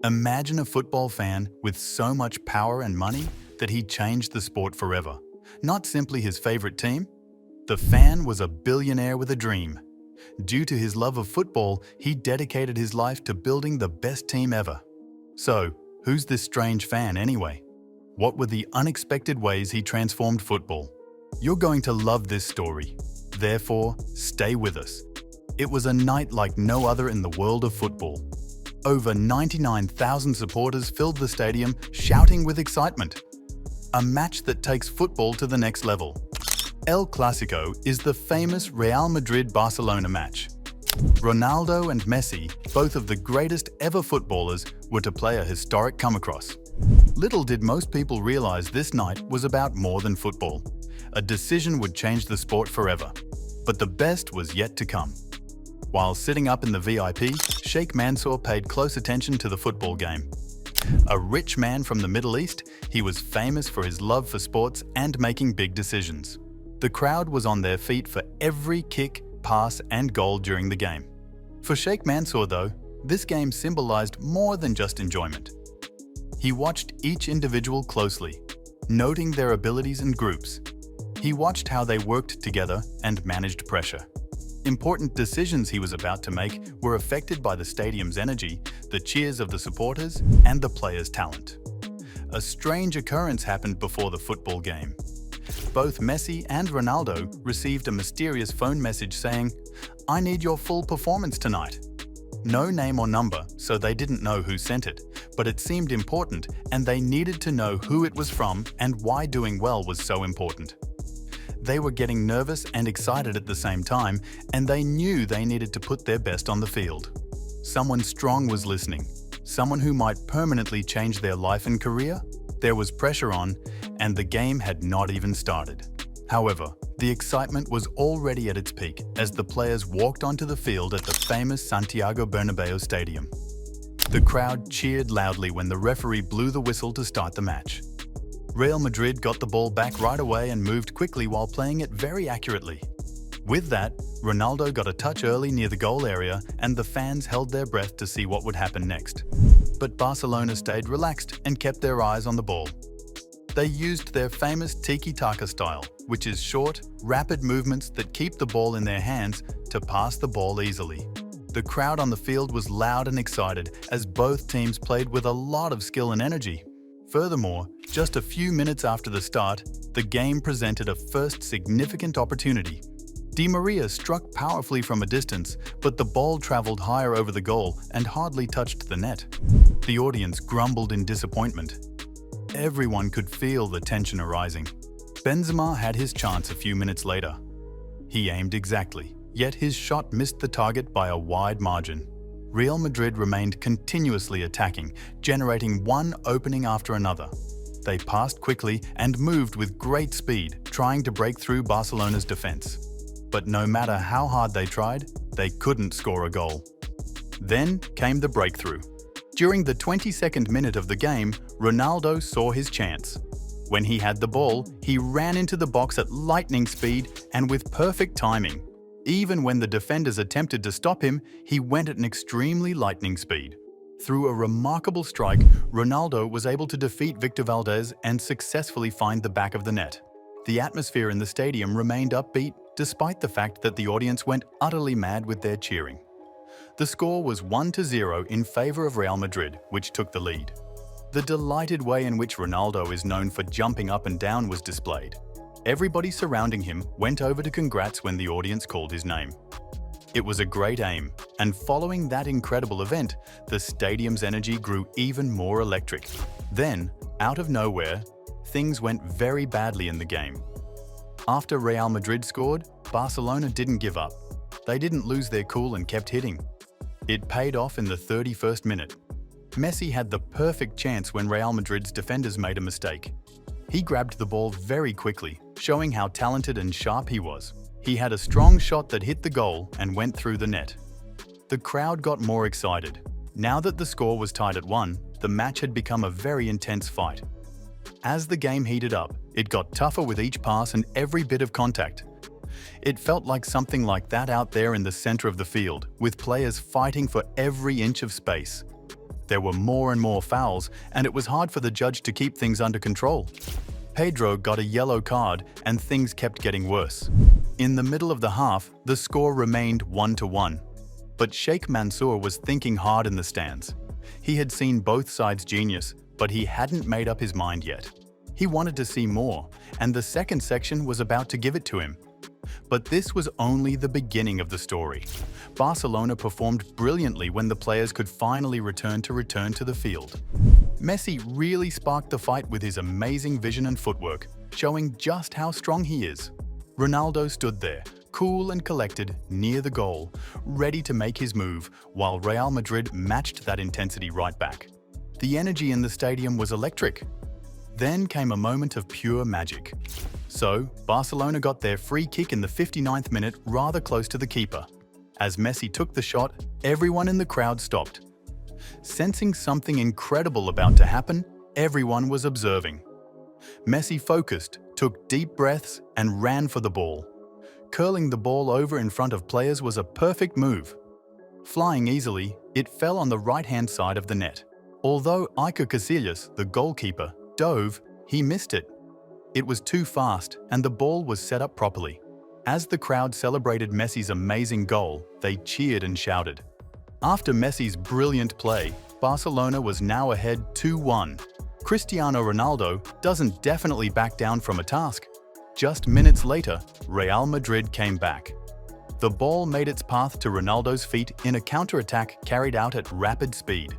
Imagine a football fan with so much power and money that he changed the sport forever. Not simply his favorite team. The fan was a billionaire with a dream. Due to his love of football, he dedicated his life to building the best team ever. So, who's this strange fan anyway? What were the unexpected ways he transformed football? You're going to love this story. Therefore, stay with us. It was a night like no other in the world of football. Over 99,000 supporters filled the stadium, shouting with excitement. A match that takes football to the next level. El Clásico is the famous Real Madrid-Barcelona match. Ronaldo and Messi, both of the greatest ever footballers, were to play a historic come-across. Little did most people realize this night was about more than football. A decision would change the sport forever. But the best was yet to come. While sitting up in the VIP, Sheikh Mansour paid close attention to the football game. A rich man from the Middle East, he was famous for his love for sports and making big decisions. The crowd was on their feet for every kick, pass and goal during the game. For Sheikh Mansour though, this game symbolized more than just enjoyment. He watched each individual closely, noting their abilities in groups. He watched how they worked together and managed pressure. Important decisions he was about to make were affected by the stadium's energy, the cheers of the supporters, and the players' talent. A strange occurrence happened before the football game. Both Messi and Ronaldo received a mysterious phone message saying, "I need your full performance tonight." No name or number, so they didn't know who sent it, but it seemed important and they needed to know who it was from and why doing well was so important. They were getting nervous and excited at the same time, and they knew they needed to put their best on the field. Someone strong was listening, someone who might permanently change their life and career. There was pressure on, and the game had not even started. However, the excitement was already at its peak as the players walked onto the field at the famous Santiago Bernabéu stadium. The crowd cheered loudly when the referee blew the whistle to start the match. Real Madrid got the ball back right away and moved quickly while playing it very accurately. With that, Ronaldo got a touch early near the goal area and the fans held their breath to see what would happen next. But Barcelona stayed relaxed and kept their eyes on the ball. They used their famous tiki-taka style, which is short, rapid movements that keep the ball in their hands to pass the ball easily. The crowd on the field was loud and excited as both teams played with a lot of skill and energy. Furthermore, just a few minutes after the start, the game presented a first significant opportunity. Di Maria struck powerfully from a distance, but the ball traveled higher over the goal and hardly touched the net. The audience grumbled in disappointment. Everyone could feel the tension arising. Benzema had his chance a few minutes later. He aimed exactly, yet his shot missed the target by a wide margin. Real Madrid remained continuously attacking, generating one opening after another. They passed quickly and moved with great speed, trying to break through Barcelona's defense. But no matter how hard they tried, they couldn't score a goal. Then came the breakthrough. During the 22nd minute of the game, Ronaldo saw his chance. When he had the ball, he ran into the box at lightning speed and with perfect timing. Even when the defenders attempted to stop him, he went at an extremely lightning speed. Through a remarkable strike, Ronaldo was able to defeat Victor Valdés and successfully find the back of the net. The atmosphere in the stadium remained upbeat, despite the fact that the audience went utterly mad with their cheering. The score was 1-0 in favor of Real Madrid, which took the lead. The delighted way in which Ronaldo is known for jumping up and down was displayed. Everybody surrounding him went over to congrats when the audience called his name. It was a great aim, and following that incredible event, the stadium's energy grew even more electric. Then, out of nowhere, things went very badly in the game. After Real Madrid scored, Barcelona didn't give up. They didn't lose their cool and kept hitting. It paid off in the 31st minute. Messi had the perfect chance when Real Madrid's defenders made a mistake. He grabbed the ball very quickly, showing how talented and sharp he was. He had a strong shot that hit the goal and went through the net. The crowd got more excited. Now that the score was tied at 1, the match had become a very intense fight. As the game heated up, it got tougher with each pass and every bit of contact. It felt like something like that out there in the center of the field, with players fighting for every inch of space. There were more and more fouls, and it was hard for the judge to keep things under control. Pedro got a yellow card, and things kept getting worse. In the middle of the half, the score remained 1-1. But Sheikh Mansour was thinking hard in the stands. He had seen both sides' genius, but he hadn't made up his mind yet. He wanted to see more, and the second section was about to give it to him. But this was only the beginning of the story. Barcelona performed brilliantly when the players could finally return to the field. Messi really sparked the fight with his amazing vision and footwork, showing just how strong he is. Ronaldo stood there, cool and collected, near the goal, ready to make his move, while Real Madrid matched that intensity right back. The energy in the stadium was electric. Then came a moment of pure magic. So, Barcelona got their free kick in the 59th minute rather close to the keeper. As Messi took the shot, everyone in the crowd stopped. Sensing something incredible about to happen, everyone was observing. Messi focused, took deep breaths, and ran for the ball. Curling the ball over in front of players was a perfect move. Flying easily, it fell on the right-hand side of the net. Although Iker Casillas, the goalkeeper, dove, he missed it. It was too fast, and the ball was set up properly. As the crowd celebrated Messi's amazing goal, they cheered and shouted. After Messi's brilliant play, Barcelona was now ahead 2-1. Cristiano Ronaldo doesn't definitely back down from a task. Just minutes later, Real Madrid came back. The ball made its path to Ronaldo's feet in a counter-attack carried out at rapid speed.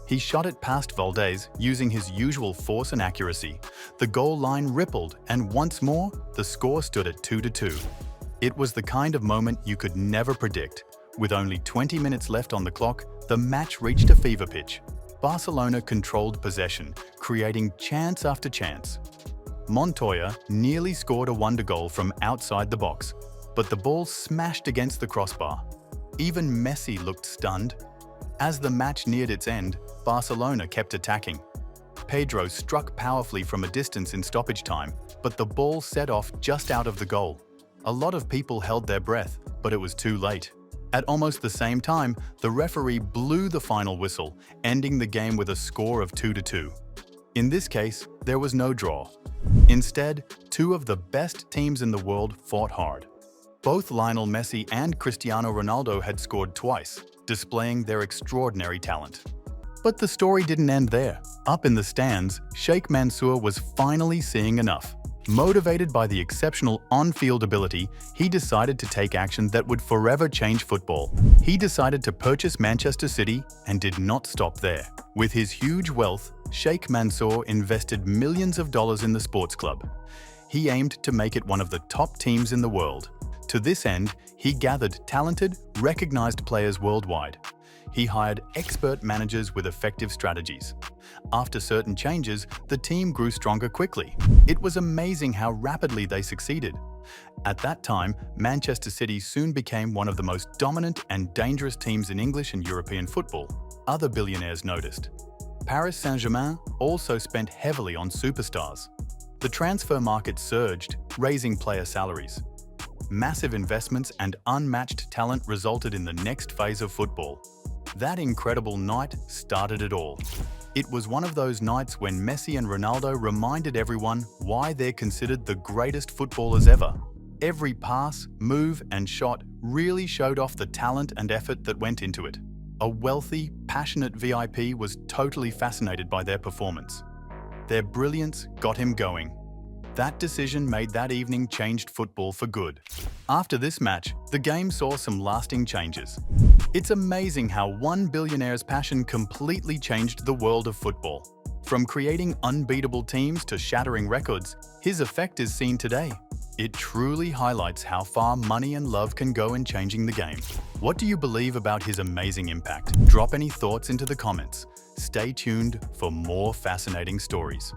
He shot it past Valdés using his usual force and accuracy. The goal line rippled, and once more, the score stood at 2-2. It was the kind of moment you could never predict. With only 20 minutes left on the clock, the match reached a fever pitch. Barcelona controlled possession, creating chance after chance. Montoya nearly scored a wonder goal from outside the box, but the ball smashed against the crossbar. Even Messi looked stunned. As the match neared its end, Barcelona kept attacking. Pedro struck powerfully from a distance in stoppage time, but the ball set off just out of the goal. A lot of people held their breath, but it was too late. At almost the same time, the referee blew the final whistle, ending the game with a score of 2-2. In this case, there was no draw. Instead, two of the best teams in the world fought hard. Both Lionel Messi and Cristiano Ronaldo had scored twice, displaying their extraordinary talent. But the story didn't end there. Up in the stands, Sheikh Mansour was finally seeing enough. Motivated by the exceptional on-field ability, he decided to take action that would forever change football. He decided to purchase Manchester City and did not stop there. With his huge wealth, Sheikh Mansour invested millions of dollars in the sports club. He aimed to make it one of the top teams in the world. To this end, he gathered talented, recognized players worldwide. He hired expert managers with effective strategies. After certain changes, the team grew stronger quickly. It was amazing how rapidly they succeeded. At that time, Manchester City soon became one of the most dominant and dangerous teams in English and European football. Other billionaires noticed. Paris Saint-Germain also spent heavily on superstars. The transfer market surged, raising player salaries. Massive investments and unmatched talent resulted in the next phase of football. That incredible night started it all. It was one of those nights when Messi and Ronaldo reminded everyone why they're considered the greatest footballers ever. Every pass, move, and shot really showed off the talent and effort that went into it. A wealthy, passionate VIP was totally fascinated by their performance. Their brilliance got him going. That decision made that evening changed football for good. After this match, the game saw some lasting changes. It's amazing how one billionaire's passion completely changed the world of football. From creating unbeatable teams to shattering records, his effect is seen today. It truly highlights how far money and love can go in changing the game. What do you believe about his amazing impact? Drop any thoughts into the comments. Stay tuned for more fascinating stories.